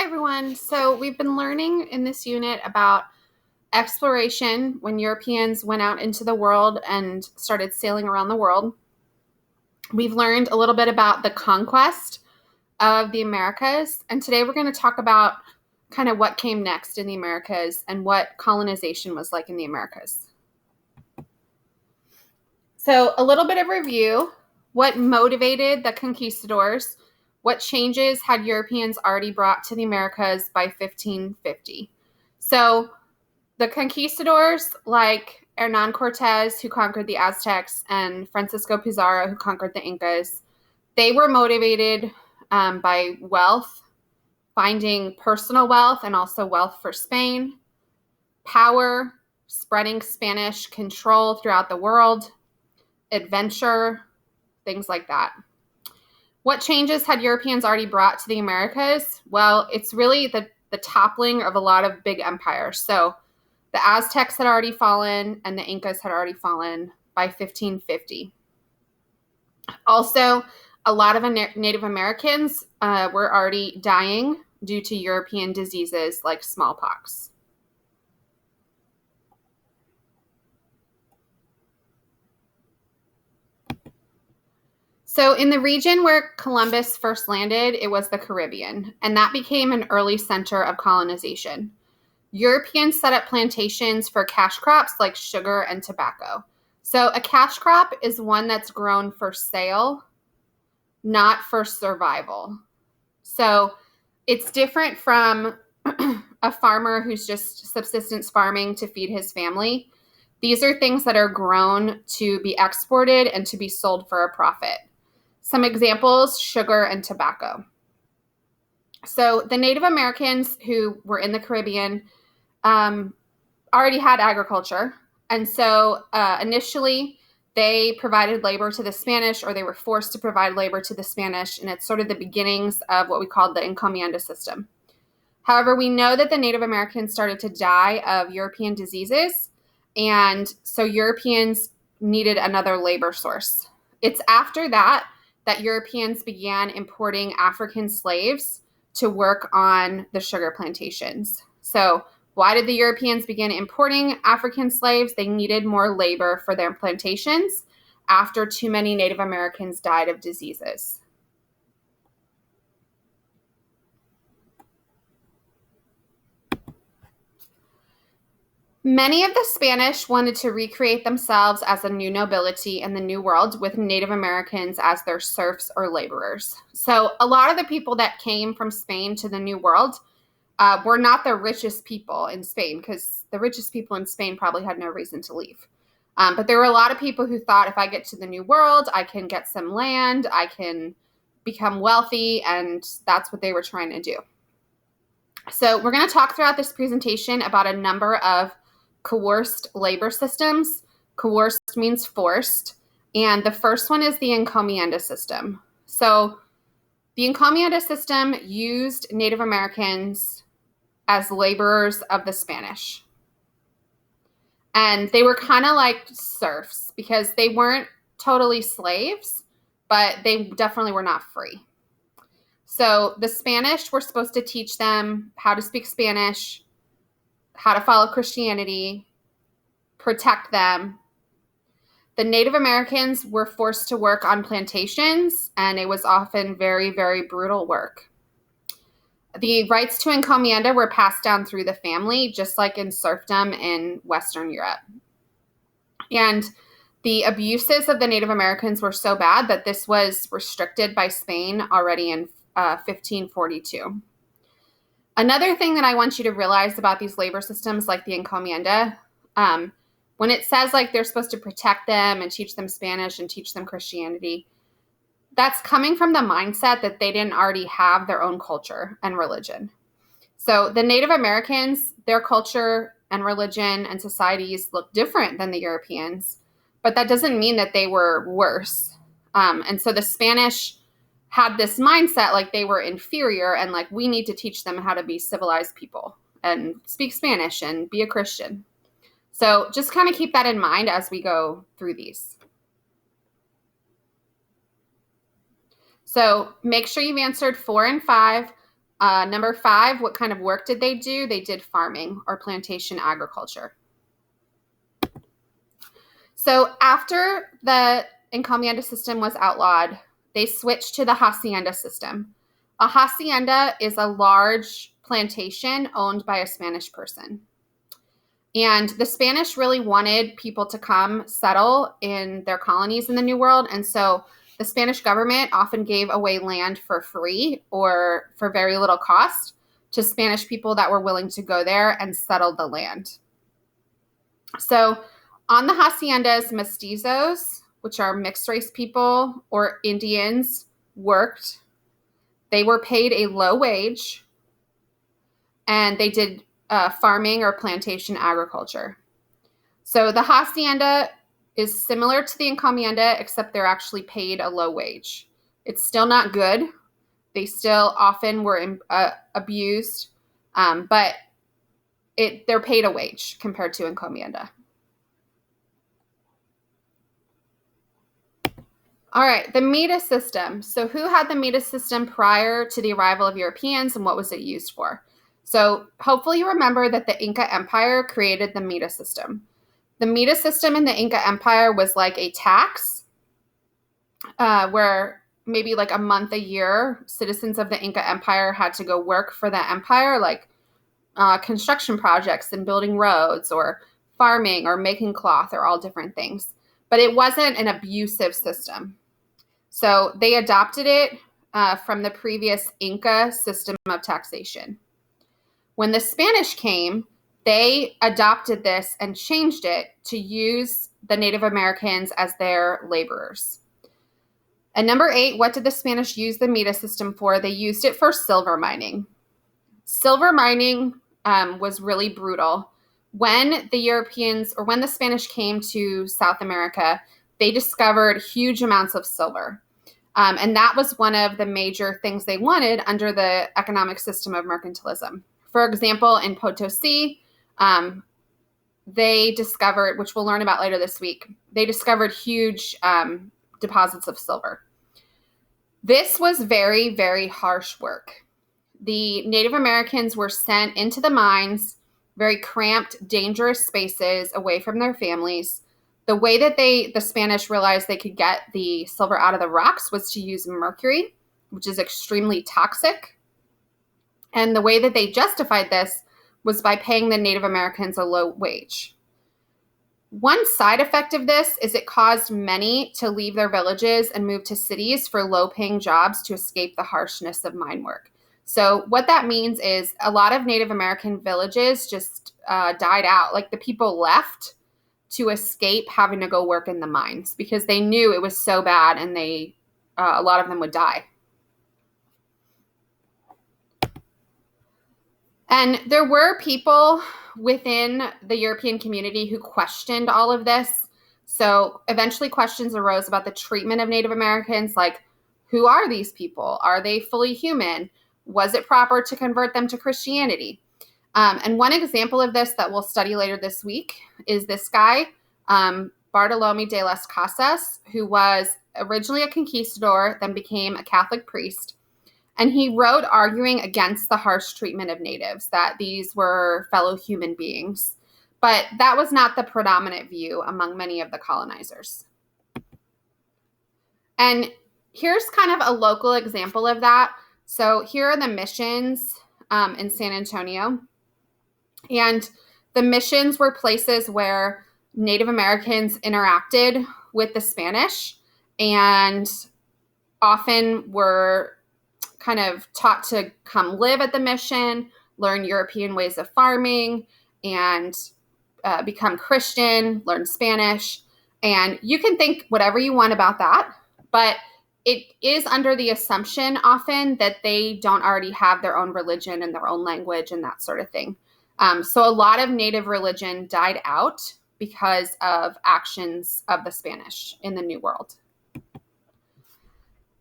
everyone. So we've been learning in this unit about exploration when Europeans went out into the world and started sailing around the world. We've learned a little bit about the conquest of the Americas, and today we're going to talk about kind of what came next in the Americas and what colonization was like in the Americas. So a little bit of review: what motivated the conquistadors? What changes had Europeans already brought to the Americas by 1550? So the conquistadors, like Hernan Cortez, who conquered the Aztecs, and Francisco Pizarro, who conquered the Incas, they were motivated by wealth, finding personal wealth and also wealth for Spain, power, spreading Spanish control throughout the world, adventure, things like that. What changes had Europeans already brought to the Americas? Well, it's really the toppling of a lot of big empires. So the Aztecs had already fallen and the Incas had already fallen by 1550. Also, a lot of Native Americans were already dying due to European diseases like smallpox. So in the region where Columbus first landed, it was the Caribbean, and that became an early center of colonization. Europeans set up plantations for cash crops like sugar and tobacco. So a cash crop is one that's grown for sale, not for survival. So it's different from a farmer who's just subsistence farming to feed his family. These are things that are grown to be exported and to be sold for a profit. Some examples: sugar and tobacco. So the Native Americans who were in the Caribbean already had agriculture. And so initially they provided labor to the Spanish, or they were forced to provide labor to the Spanish. And it's sort of the beginnings of what we called the encomienda system. However, we know that the Native Americans started to die of European diseases. And so Europeans needed another labor source. It's after that Europeans began importing African slaves to work on the sugar plantations. So why did the Europeans begin importing African slaves? They needed more labor for their plantations after too many Native Americans died of diseases. Many of the Spanish wanted to recreate themselves as a new nobility in the New World, with Native Americans as their serfs or laborers. So a lot of the people that came from Spain to the New World were not the richest people in Spain, because the richest people in Spain probably had no reason to leave. But there were a lot of people who thought, if I get to the New World, I can get some land, I can become wealthy, and that's what they were trying to do. So we're going to talk throughout this presentation about a number of coerced labor systems. Coerced means forced. And the first one is the encomienda system. So the encomienda system used Native Americans as laborers of the Spanish. And they were kind of like serfs, because they weren't totally slaves, but they definitely were not free. So the Spanish were supposed to teach them how to speak Spanish, how to follow Christianity, protect them. The Native Americans were forced to work on plantations, and it was often very, very brutal work. The rights to encomienda were passed down through the family, just like in serfdom in Western Europe. And the abuses of the Native Americans were so bad that this was restricted by Spain already in 1542. Another thing that I want you to realize about these labor systems, like the encomienda, when it says like they're supposed to protect them and teach them Spanish and teach them Christianity, that's coming from the mindset that they didn't already have their own culture and religion. So the Native Americans, their culture and religion and societies look different than the Europeans, but that doesn't mean that they were worse. And so the Spanish had this mindset like they were inferior, and like, we need to teach them how to be civilized people and speak Spanish and be a Christian. So just kind of keep that in mind as we go through these. So make sure you've answered 4 and 5. Number 5, what kind of work did they do? They did farming or plantation agriculture. So after the encomienda system was outlawed, they switched to the hacienda system. A hacienda is a large plantation owned by a Spanish person. And the Spanish really wanted people to come settle in their colonies in the New World. And so the Spanish government often gave away land for free or for very little cost to Spanish people that were willing to go there and settle the land. So on the haciendas, mestizos, which are mixed race people, or Indians, worked. They were paid a low wage, and they did farming or plantation agriculture. So the hacienda is similar to the encomienda, except they're actually paid a low wage. It's still not good. They still often were abused, but they're paid a wage compared to encomienda. All right, the Mita system. So who had the Mita system prior to the arrival of Europeans, and what was it used for? So hopefully you remember that the Inca Empire created the Mita system. The Mita system in the Inca Empire was like a tax where maybe like a month a year, citizens of the Inca Empire had to go work for the empire, like construction projects and building roads or farming or making cloth or all different things. But it wasn't an abusive system. So they adopted it from the previous Inca system of taxation. When the Spanish came, they adopted this and changed it to use the Native Americans as their laborers. And number 8, what did the Spanish use the Mita system for? They used it for silver mining. Silver mining was really brutal. When the Europeans, or when the Spanish came to South America, they discovered huge amounts of silver. And that was one of the major things they wanted under the economic system of mercantilism. For example, in Potosi, they discovered, which we'll learn about later this week, they discovered huge deposits of silver. This was very, very harsh work. The Native Americans were sent into the mines, very cramped, dangerous spaces away from their families. The way that the Spanish realized they could get the silver out of the rocks was to use mercury, which is extremely toxic. And the way that they justified this was by paying the Native Americans a low wage. One side effect of this is it caused many to leave their villages and move to cities for low-paying jobs to escape the harshness of mine work. So what that means is a lot of Native American villages just died out. Like the people left to escape having to go work in the mines because they knew it was so bad, and a lot of them would die. And there were people within the European community who questioned all of this. So eventually questions arose about the treatment of Native Americans, like, who are these people? Are they fully human? Was it proper to convert them to Christianity? And one example of this that we'll study later this week is this guy, Bartolomé de las Casas, who was originally a conquistador, then became a Catholic priest. And he wrote arguing against the harsh treatment of natives, that these were fellow human beings. But that was not the predominant view among many of the colonizers. And here's kind of a local example of that. So here are the missions in San Antonio. And the missions were places where Native Americans interacted with the Spanish and often were kind of taught to come live at the mission, learn European ways of farming, and become Christian, learn Spanish. And you can think whatever you want about that, but it is under the assumption often that they don't already have their own religion and their own language and that sort of thing. So a lot of native religion died out because of actions of the Spanish in the New World.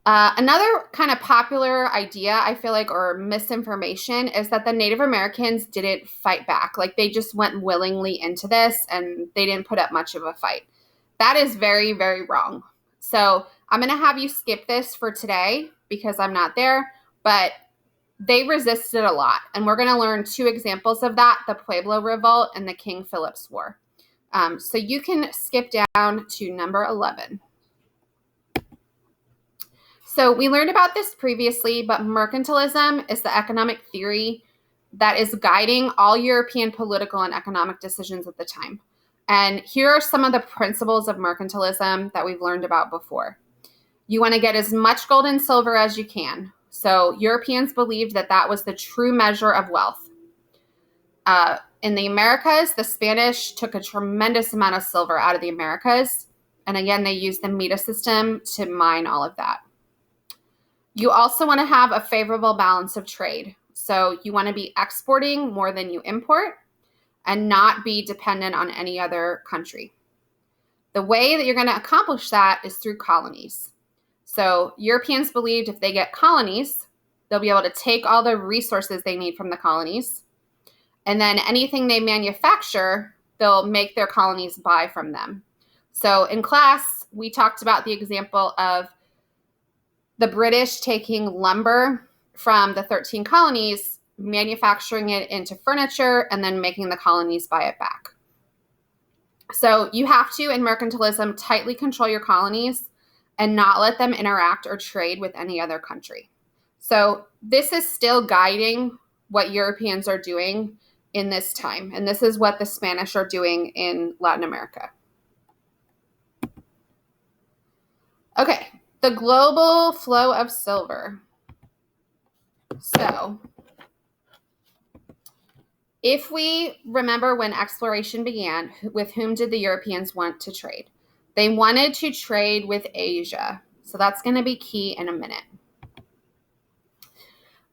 Another kind of popular idea, I feel like, or misinformation, is that the Native Americans didn't fight back. Like they just went willingly into this and they didn't put up much of a fight. That is very, very wrong. So I'm going to have you skip this for today because I'm not there. But they resisted a lot. And we're going to learn two examples of that, the Pueblo Revolt and the King Philip's War. So you can skip down to number 11. So we learned about this previously, but mercantilism is the economic theory that is guiding all European political and economic decisions at the time. And here are some of the principles of mercantilism that we've learned about before. You want to get as much gold and silver as you can. So Europeans believed that that was the true measure of wealth. In the Americas, the Spanish took a tremendous amount of silver out of the Americas. And again, they used the Meta system to mine all of that. You also want to have a favorable balance of trade. So you want to be exporting more than you import and not be dependent on any other country. The way that you're going to accomplish that is through colonies. So Europeans believed if they get colonies, they'll be able to take all the resources they need from the colonies. And then anything they manufacture, they'll make their colonies buy from them. So in class, we talked about the example of the British taking lumber from the 13 colonies, manufacturing it into furniture, and then making the colonies buy it back. So you have to, in mercantilism, tightly control your colonies and not let them interact or trade with any other country. So this is still guiding what Europeans are doing in this time. And this is what the Spanish are doing in Latin America. Okay, the global flow of silver. So if we remember when exploration began, with whom did the Europeans want to trade? They wanted to trade with Asia. So that's going to be key in a minute.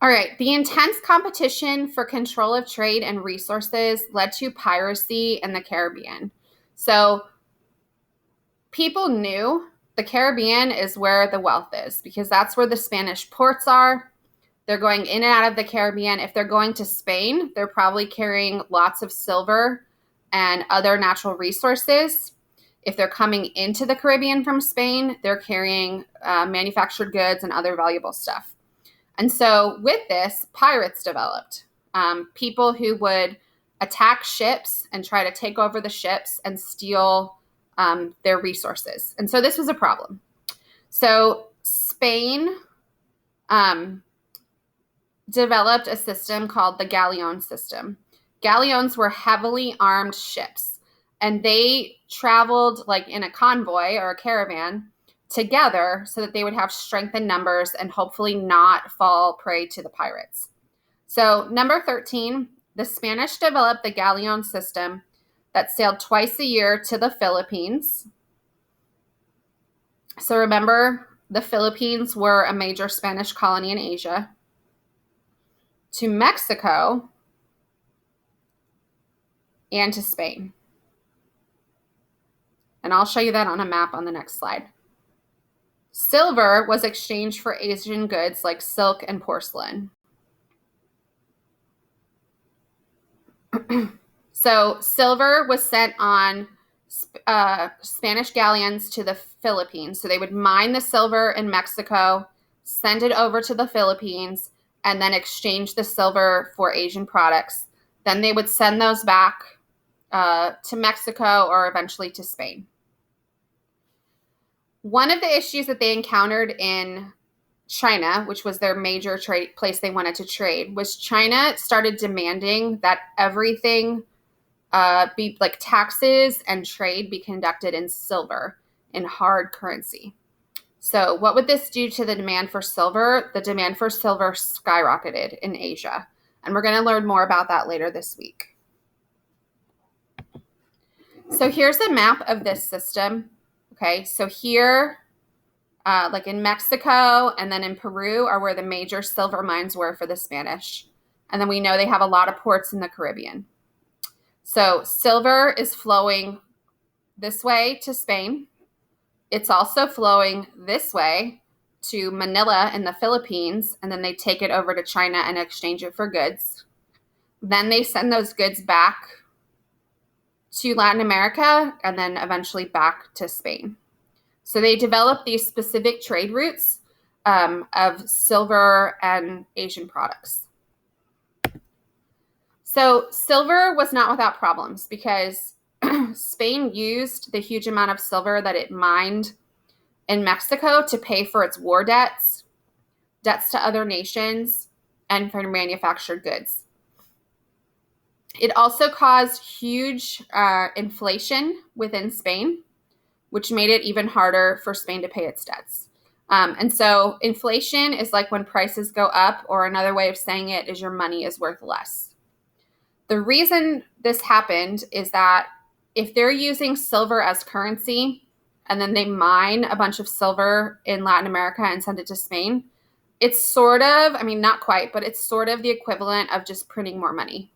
All right, the intense competition for control of trade and resources led to piracy in the Caribbean. So people knew the Caribbean is where the wealth is because that's where the Spanish ports are. They're going in and out of the Caribbean. If they're going to Spain, they're probably carrying lots of silver and other natural resources. If they're coming into the Caribbean from Spain, they're carrying manufactured goods and other valuable stuff. And so with this, pirates developed. People who would attack ships and try to take over the ships and steal their resources. And so this was a problem. So Spain developed a system called the galleon system. Galleons were heavily armed ships, and they traveled like in a convoy or a caravan together so that they would have strength in numbers and hopefully not fall prey to the pirates. So number 13, the Spanish developed the galleon system that sailed twice a year to the Philippines. So remember, the Philippines were a major Spanish colony in Asia. To Mexico and to Spain. And I'll show you that on a map on the next slide. Silver was exchanged for Asian goods like silk and porcelain. So silver was sent on Spanish galleons to the Philippines. So they would mine the silver in Mexico, send it over to the Philippines, and then exchange the silver for Asian products. Then they would send those back to Mexico or eventually to Spain. One of the issues that they encountered in China, which was their major trade place they wanted to trade, was China started demanding that everything be like taxes and trade be conducted in silver, in hard currency. So what would this do to the demand for silver? The demand for silver skyrocketed in Asia. And we're going to learn more about that later this week. So here's a map of this system. Okay, so here, like in Mexico and then in Peru are where the major silver mines were for the Spanish. And then we know they have a lot of ports in the Caribbean. So silver is flowing this way to Spain. It's also flowing this way to Manila in the Philippines, and then they take it over to China and exchange it for goods. Then they send those goods back to Latin America and then eventually back to Spain. So they developed these specific trade routes of silver and Asian products. So silver was not without problems because Spain used the huge amount of silver that it mined in Mexico to pay for its war debts, debts to other nations, and for manufactured goods. It also caused huge inflation within Spain, which made it even harder for Spain to pay its debts. And so inflation is like when prices go up, or another way of saying it is your money is worth less. The reason this happened is that if they're using silver as currency and then they mine a bunch of silver in Latin America and send it to Spain, it's sort of, I mean, not quite, but it's sort of the equivalent of just printing more money.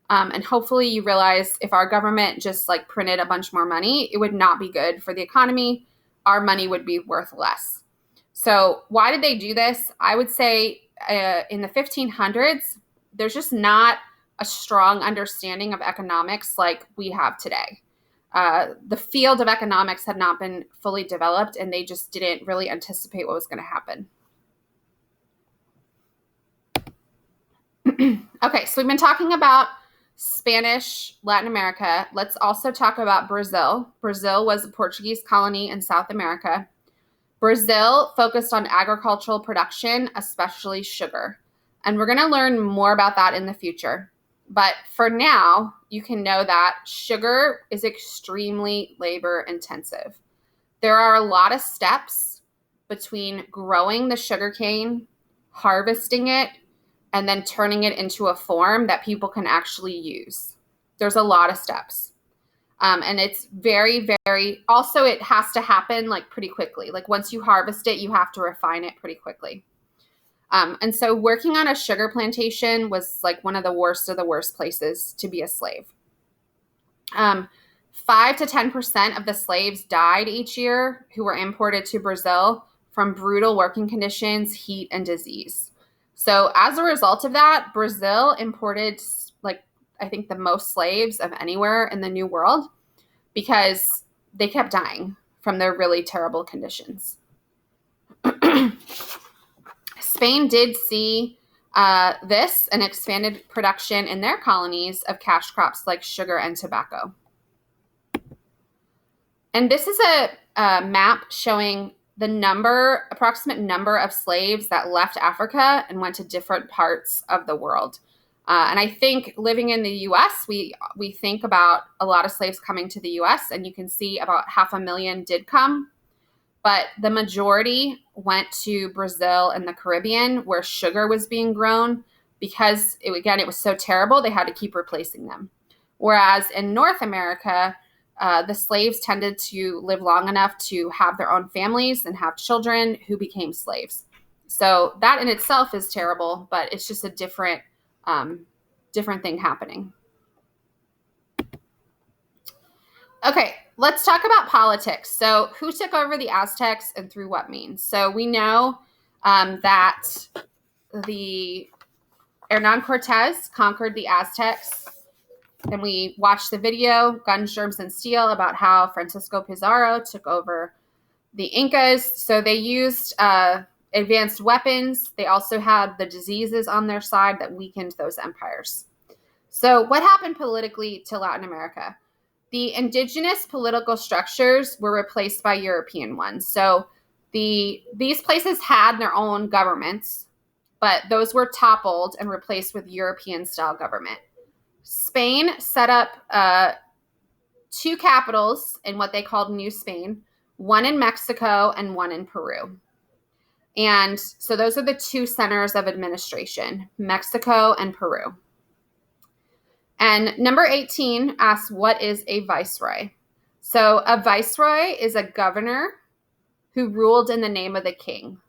And hopefully you realize if our government just like printed a bunch more money, it would not be good for the economy. Our money would be worth less. So why did they do this? I would say in the 1500s, there's just not a strong understanding of economics like we have today. The field of economics had not been fully developed, and they just didn't really anticipate what was going to happen. Okay, so we've been talking about Spanish, Latin America. Let's also talk about Brazil. Brazil was a Portuguese colony in South America. Brazil focused on agricultural production, especially sugar. And we're going to learn more about that in the future. But for now, you can know that sugar is extremely labor intensive. There are a lot of steps between growing the sugarcane, harvesting it, and then turning it into a form that people can actually use. There's a lot of steps. And it's very, very, also it has to happen like pretty quickly. Like once you harvest it, you have to refine it pretty quickly. And so working on a sugar plantation was like one of the worst places to be a slave. 5 to 10% of the slaves died each year who were imported to Brazil from brutal working conditions, heat, and disease. So as a result of that, Brazil imported, like, I think the most slaves of anywhere in the New World because they kept dying from their really terrible conditions. Spain did see this and expanded production in their colonies of cash crops like sugar and tobacco. And this is a map showing the approximate number of slaves that left Africa and went to different parts of the world. And I think living in the U.S., we think about a lot of slaves coming to the U.S., and you can see about 500,000 did come. But the majority went to Brazil and the Caribbean, where sugar was being grown, because, it was so terrible, they had to keep replacing them. Whereas in North America, the slaves tended to live long enough to have their own families and have children who became slaves. So that in itself is terrible, but it's just a different thing happening. Okay, let's talk about politics. So who took over the Aztecs and through what means? So we know that the Hernan Cortez conquered the Aztecs. And we watched the video, Guns, Germs, and Steel, about how Francisco Pizarro took over the Incas. So they used advanced weapons. They also had the diseases on their side that weakened those empires. So what happened politically to Latin America? The indigenous political structures were replaced by European ones. So these places had their own governments, but those were toppled and replaced with European-style government. Spain set up 2 capitals in what they called New Spain, one in Mexico and one in Peru. And so those are the 2 centers of administration, Mexico and Peru. And number 18 asks, what is a viceroy? So a viceroy is a governor who ruled in the name of the king.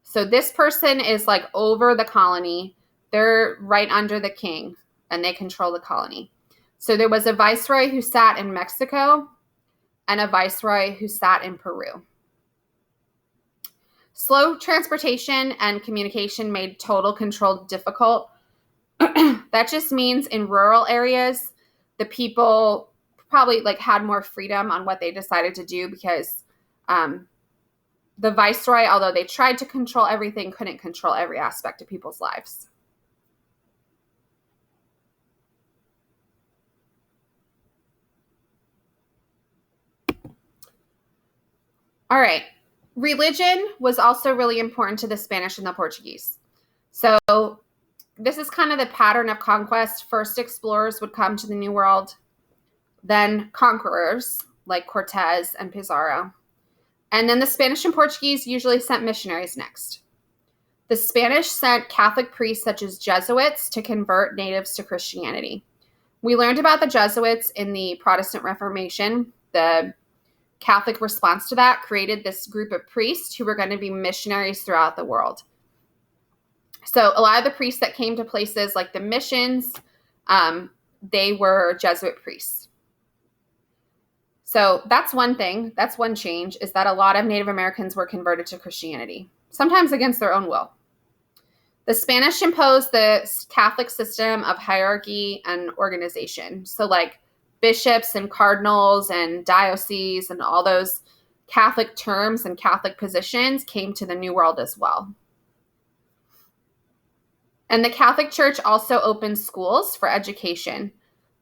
So this person is like over the colony. They're right under the king, and they control the colony. So there was a viceroy who sat in Mexico and a viceroy who sat in Peru. Slow transportation and communication made total control difficult. That just means in rural areas, the people probably like had more freedom on what they decided to do because the viceroy, although they tried to control everything, couldn't control every aspect of people's lives. All right. Religion was also really important to the Spanish and the Portuguese. So this is kind of the pattern of conquest. First, explorers would come to the New World, then conquerors like Cortez and Pizarro. And then the Spanish and Portuguese usually sent missionaries next. The Spanish sent Catholic priests such as Jesuits to convert natives to Christianity. We learned about the Jesuits in the Protestant Reformation. The Catholic response to that created this group of priests who were going to be missionaries throughout the world. So a lot of the priests that came to places like the missions, they were Jesuit priests. So that's one thing. That's one change, is that a lot of Native Americans were converted to Christianity, sometimes against their own will. The Spanish imposed the Catholic system of hierarchy and organization. So like bishops and cardinals and dioceses and all those Catholic terms and Catholic positions came to the New World as well. And the Catholic Church also opened schools for education.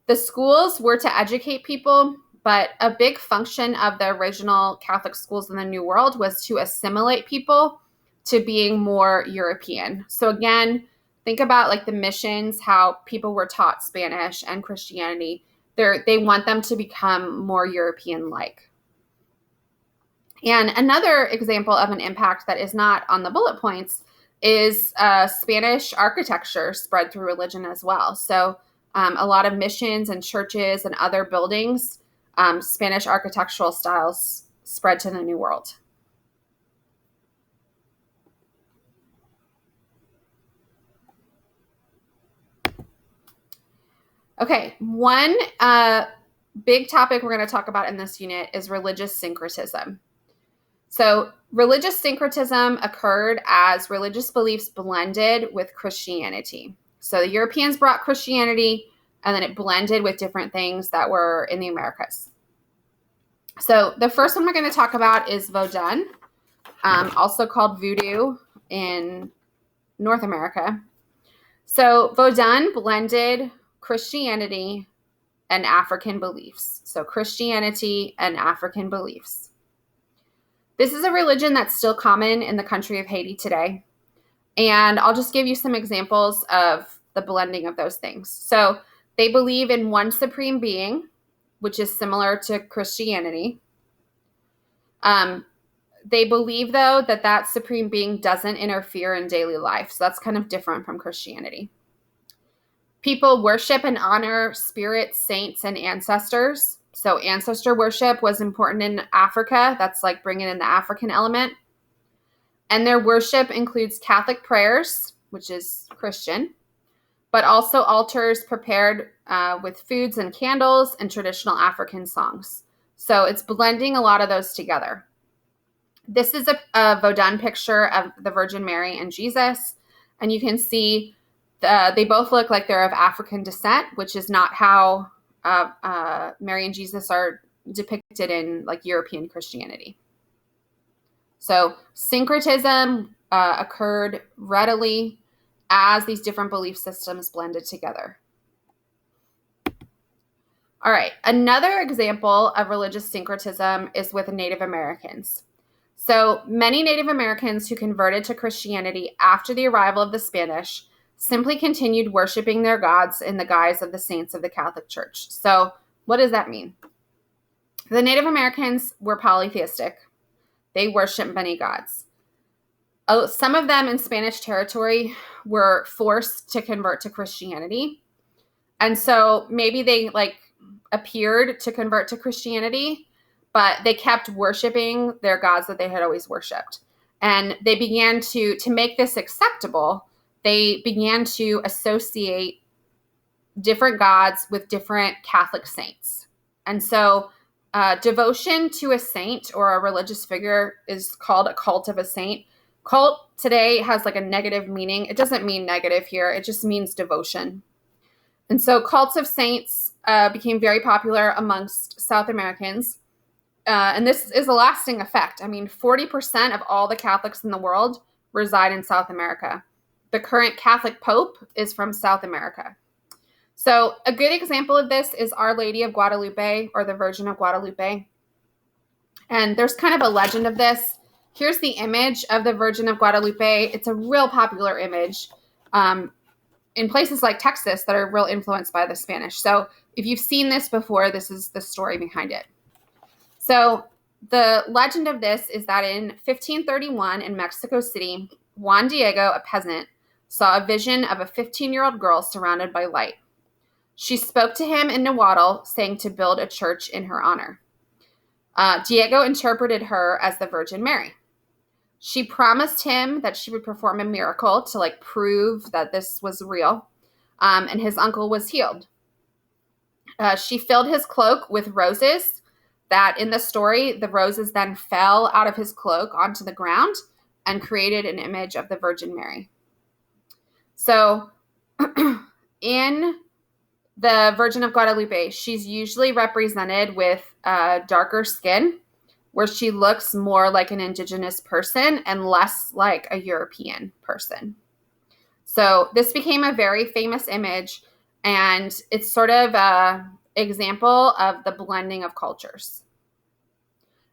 The schools were to educate people, but a big function of the original Catholic schools in the New World was to assimilate people to being more European. So again, think about like the missions, how people were taught Spanish and Christianity. They want them to become more European-like. And another example of an impact that is not on the bullet points is Spanish architecture spread through religion as well. So a lot of missions and churches and other buildings, Spanish architectural styles spread to the New World. Okay, one big topic we're going to talk about in this unit is religious syncretism. So religious syncretism occurred as religious beliefs blended with Christianity. So the Europeans brought Christianity, and then it blended with different things that were in the Americas. So the first one we're going to talk about is Vodun, also called voodoo in North America. So Vodun blended Christianity and African beliefs. So Christianity and African beliefs. This is a religion that's still common in the country of Haiti today. And I'll just give you some examples of the blending of those things. So they believe in one supreme being, which is similar to Christianity. They believe, though, that supreme being doesn't interfere in daily life. So that's kind of different from Christianity. People worship and honor spirits, saints, and ancestors. So ancestor worship was important in Africa. That's like bringing in the African element. And their worship includes Catholic prayers, which is Christian, but also altars prepared with foods and candles and traditional African songs. So it's blending a lot of those together. This is a Vodun picture of the Virgin Mary and Jesus. And you can see they both look like they're of African descent, which is not how Mary and Jesus are depicted in like European Christianity. So syncretism occurred readily as these different belief systems blended together. All right, another example of religious syncretism is with Native Americans. So many Native Americans who converted to Christianity after the arrival of the Spanish simply continued worshiping their gods in the guise of the saints of the Catholic Church. So what does that mean? The Native Americans were polytheistic. They worshiped many gods. Some of them in Spanish territory were forced to convert to Christianity. And so maybe they appeared to convert to Christianity, but they kept worshiping their gods that they had always worshiped. And they began to make this acceptable. They began to associate different gods with different Catholic saints. And so devotion to a saint or a religious figure is called a cult of a saint. Cult today has a negative meaning. It doesn't mean negative here. It just means devotion. And so cults of saints became very popular amongst South Americans. And this is a lasting effect. I mean, 40% of all the Catholics in the world reside in South America. The current Catholic Pope is from South America. So a good example of this is Our Lady of Guadalupe, or the Virgin of Guadalupe. And there's kind of a legend of this. Here's the image of the Virgin of Guadalupe. It's a real popular image in places like Texas that are real influenced by the Spanish. So if you've seen this before, this is the story behind it. So the legend of this is that in 1531 in Mexico City, Juan Diego, a peasant, saw a vision of a 15-year-old girl surrounded by light. She spoke to him in Nahuatl, saying to build a church in her honor. Diego interpreted her as the Virgin Mary. She promised him that she would perform a miracle to prove that this was real, and his uncle was healed. She filled his cloak with roses that in the story, the roses then fell out of his cloak onto the ground and created an image of the Virgin Mary. So in the Virgin of Guadalupe, she's usually represented with darker skin, where she looks more like an indigenous person and less like a European person. So this became a very famous image, and it's sort of an example of the blending of cultures.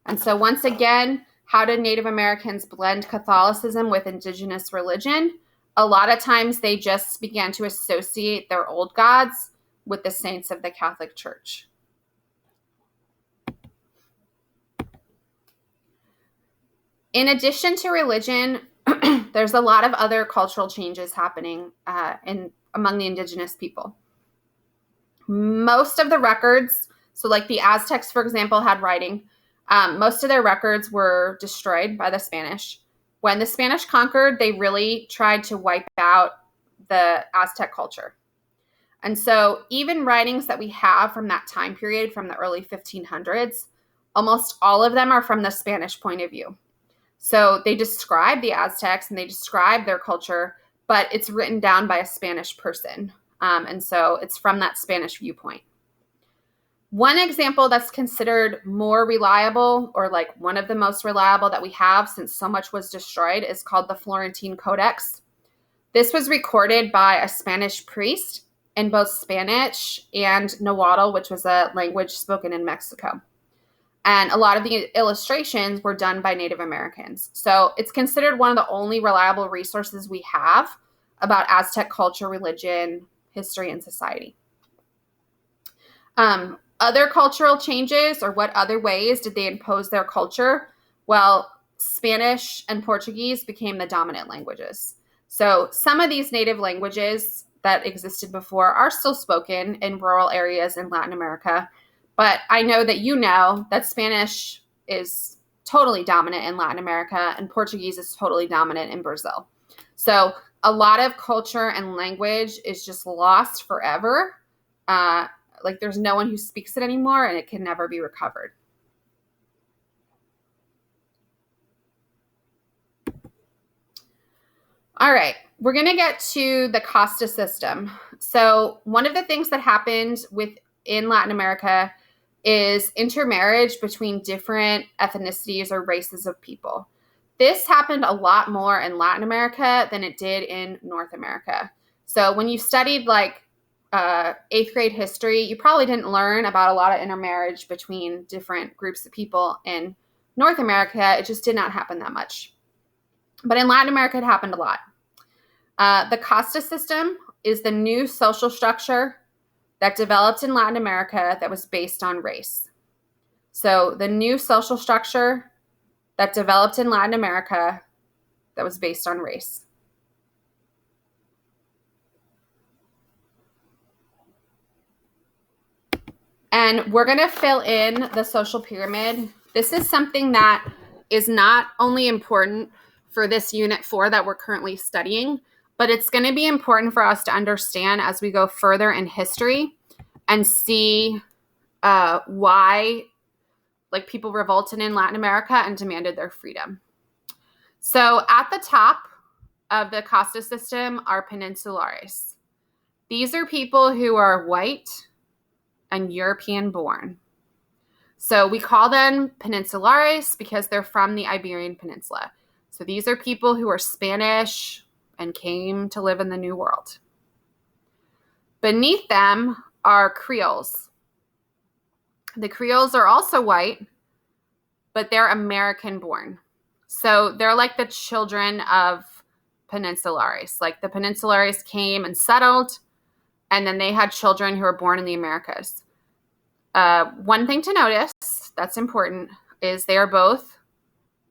And so once again, how did Native Americans blend Catholicism with indigenous religion? A lot of times they just began to associate their old gods with the saints of the Catholic Church. In addition to religion, there's a lot of other cultural changes happening among the indigenous people. Most of the records, so like the Aztecs, for example, had writing. Most of their records were destroyed by the Spanish. When the Spanish conquered, they really tried to wipe out the Aztec culture. And so even writings that we have from that time period, from the early 1500s, almost all of them are from the Spanish point of view. So they describe the Aztecs and they describe their culture, but it's written down by a Spanish person. And so it's from that Spanish viewpoint. One example that's considered more reliable, or one of the most reliable that we have since so much was destroyed, is called the Florentine Codex. This was recorded by a Spanish priest in both Spanish and Nahuatl, which was a language spoken in Mexico. And a lot of the illustrations were done by Native Americans. So it's considered one of the only reliable resources we have about Aztec culture, religion, history, and society. Other cultural changes, or what other ways did they impose their culture? Well, Spanish and Portuguese became the dominant languages. So some of these native languages that existed before are still spoken in rural areas in Latin America. But I know that you know that Spanish is totally dominant in Latin America and Portuguese is totally dominant in Brazil. So a lot of culture and language is just lost forever. There's no one who speaks it anymore, and it can never be recovered. All right, we're going to get to the casta system. So one of the things that happened within Latin America is intermarriage between different ethnicities or races of people. This happened a lot more in Latin America than it did in North America. So when you studied 8th grade history, you probably didn't learn about a lot of intermarriage between different groups of people in North America. It just did not happen that much. But in Latin America, it happened a lot. The casta system is the new social structure that developed in Latin America that was based on race. So the new social structure that developed in Latin America that was based on race. And we're going to fill in the social pyramid. This is something that is not only important for this Unit 4 that we're currently studying, but it's going to be important for us to understand as we go further in history and see why people revolted in Latin America and demanded their freedom. So at the top of the casta system are peninsulares. These are people who are white and European born. So we call them peninsulares because they're from the Iberian Peninsula. So these are people who are Spanish and came to live in the New World. Beneath them are Creoles. The Creoles are also white, but they're American born. So they're like the children of peninsulares. Like the peninsulares came and settled, and then they had children who were born in the Americas. One thing to notice that's important is they are both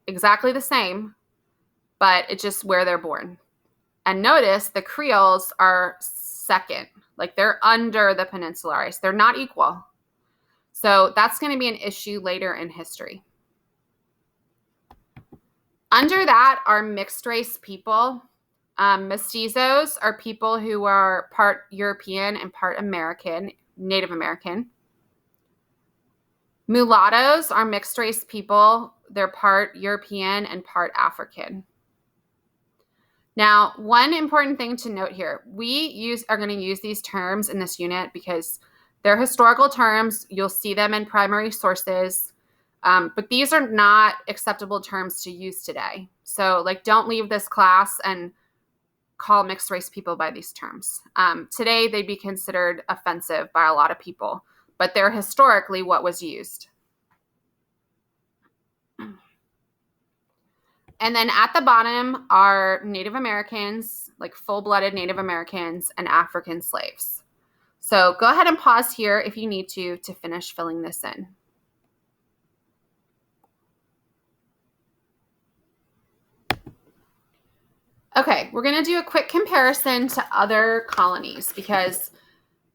exactly the same, but it's just where they're born. And notice the Creoles are second, like they're under the peninsulares. They're not equal. So that's going to be an issue later in history. Under that are mixed race people. Mestizos are people who are part European and part American, Native American. Mulattoes are mixed race people. They're part European and part African. Now, one important thing to note here, we are going to use these terms in this unit because they're historical terms. You'll see them in primary sources, but these are not acceptable terms to use today. So, don't leave this class and call mixed race people by these terms. Today, they'd be considered offensive by a lot of people, but they're historically what was used. And then at the bottom are Native Americans, like full-blooded Native Americans, and African slaves. So go ahead and pause here if you need to finish filling this in. Okay, we're going to do a quick comparison to other colonies because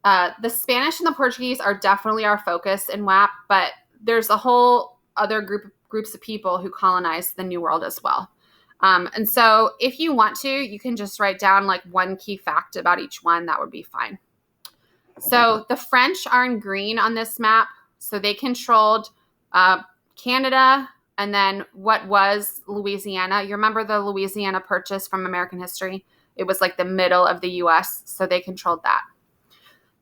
the Spanish and the Portuguese are definitely our focus in WAP, but there's a whole other groups of people who colonized the New World as well. And so if you want to, you can just write down one key fact about each one. That would be fine. So the French are in green on this map. So they controlled Canada and then what was Louisiana. You remember the Louisiana Purchase from American history? It was the middle of the U.S., so they controlled that.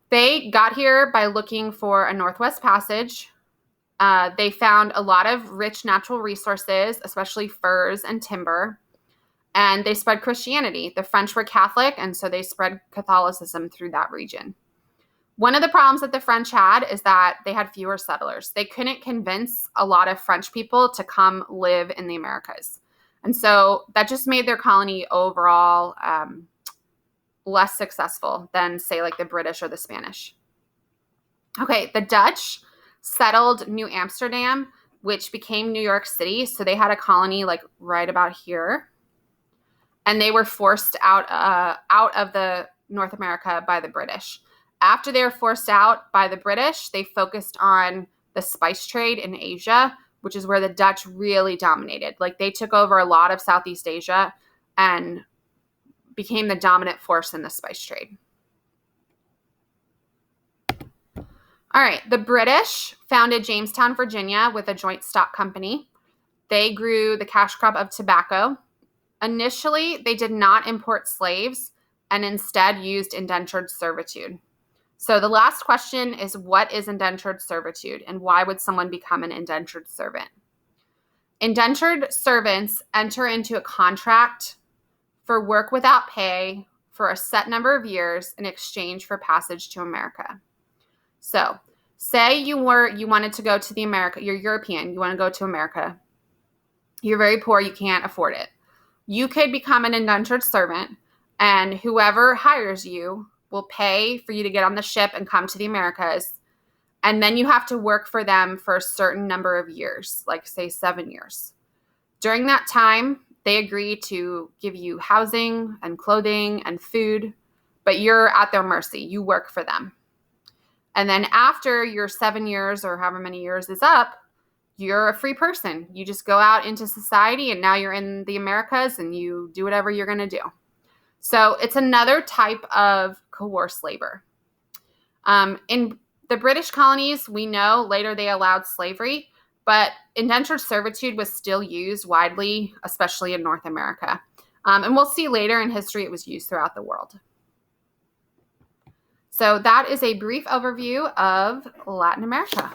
They got here by looking for a Northwest Passage. They found a lot of rich natural resources, especially furs and timber, and they spread Christianity. The French were Catholic, and so they spread Catholicism through that region. One of the problems that the French had is that they had fewer settlers. They couldn't convince a lot of French people to come live in the Americas. And so that just made their colony overall less successful than, say, the British or the Spanish. Okay, the Dutch settled New Amsterdam, which became New York City. So they had a colony right about here. And they were forced out of the North America by the British. After they were forced out by the British, they focused on the spice trade in Asia, which is where the Dutch really dominated. They took over a lot of Southeast Asia and became the dominant force in the spice trade. All right, the British founded Jamestown, Virginia with a joint stock company. They grew the cash crop of tobacco. Initially, they did not import slaves and instead used indentured servitude. So the last question is, what is indentured servitude and why would someone become an indentured servant? Indentured servants enter into a contract for work without pay for a set number of years in exchange for passage to America. So say you wanted to go to the America, you're European, you want to go to America. You're very poor, you can't afford it. You could become an indentured servant, and whoever hires you will pay for you to get on the ship and come to the Americas. And then you have to work for them for a certain number of years, say 7 years. During that time, they agree to give you housing and clothing and food, but you're at their mercy. You work for them. And then after your 7 years or however many years is up, you're a free person. You just go out into society and now you're in the Americas and you do whatever you're going to do. So it's another type of coerced labor. In the British colonies, we know later they allowed slavery, but indentured servitude was still used widely, especially in North America. And we'll see later in history it was used throughout the world. So that is a brief overview of Latin America.